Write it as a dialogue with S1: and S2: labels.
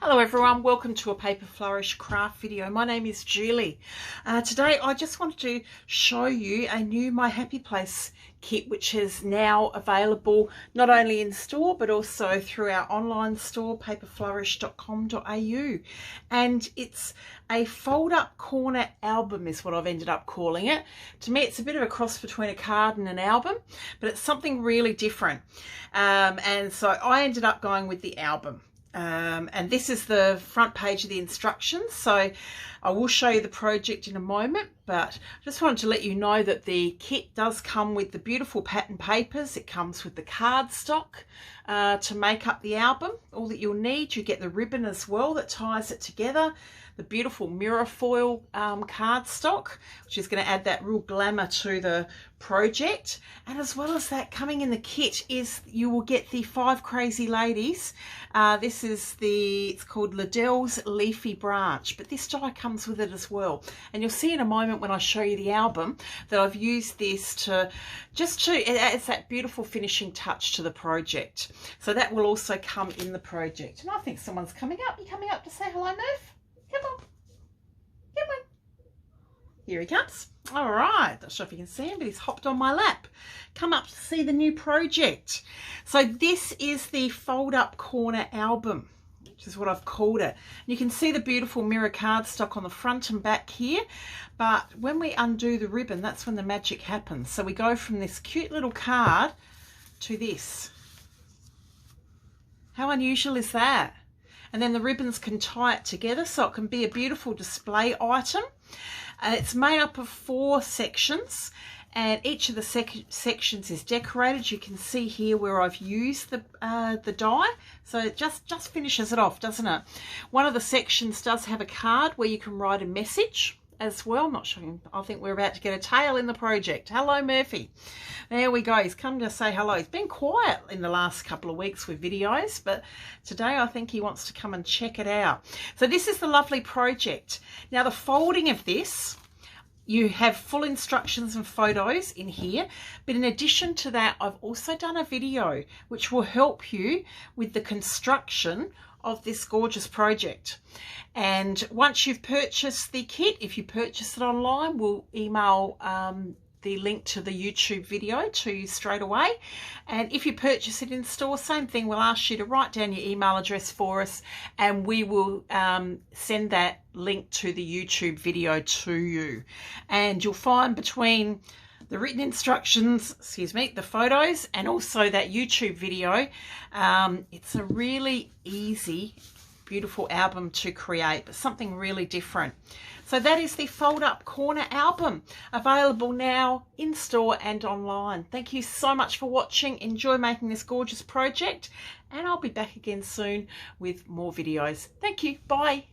S1: Hello everyone, welcome to a Paper Flourish craft video. My name is Julie. Today I just wanted to show you a new My Happy Place kit which is now available not only in store but also through our online store paperflourish.com.au, and it's a fold up corner album is what I've ended up calling it. To me it's a bit of a cross between a card and an album, but it's something really different, and so I ended up going with the album. And this is the front page of the instructions, so I will show you the project in a moment, but I just wanted to let you know that the kit does come with the beautiful pattern papers. It comes with the cardstock to make up the album, all that you'll need. You get the ribbon as well that ties it together, the beautiful mirror foil cardstock, which is going to add that real glamour to the project. And as well as that, coming in the kit is you will get the 5 Crazy Ladies. This is it's called Liddell's Leafy Branch, but this die comes with it as well. And you'll see in a moment when I show you the album that I've used this to it adds that beautiful finishing touch to the project. So that will also come in the project. And I think someone's coming up. You coming up to say hello, Murph? Come on. Come on. Here he comes. All right. Not sure if you can see him, but he's hopped on my lap. Come up to see the new project. So this is the fold up corner album, which is what I've called it. You can see the beautiful mirror cardstock on the front and back here, but when we undo the ribbon, that's when the magic happens. So we go from this cute little card to this. How unusual is that? And then the ribbons can tie it together so it can be a beautiful display item. It's made up of 4 sections, and each of the sections is decorated. You can see here where I've used the die, so it just finishes it off, doesn't it? One of the sections does have a card where you can write a message as well. I'm not sure. I think we're about to get a tail in the project. Hello, Murphy. There we go. He's come to say hello. He's been quiet in the last couple of weeks with videos, but today I think he wants to come and check it out. So this is the lovely project. Now the folding of this, you have full instructions and photos in here, but in addition to that, I've also done a video which will help you with the construction of this gorgeous project. And once you've purchased the kit, if you purchase it online, we'll email the link to the YouTube video to you straight away. And if you purchase it in store, same thing, we'll ask you to write down your email address for us and we will send that link to the YouTube video to you. And you'll find between the written instructions, the photos, and also that YouTube video, it's a really easy, beautiful album to create, but something really different. So that is the fold up corner album, available now in store and online. Thank you so much for watching. Enjoy making this gorgeous project, and I'll be back again soon with more videos. Thank you. Bye.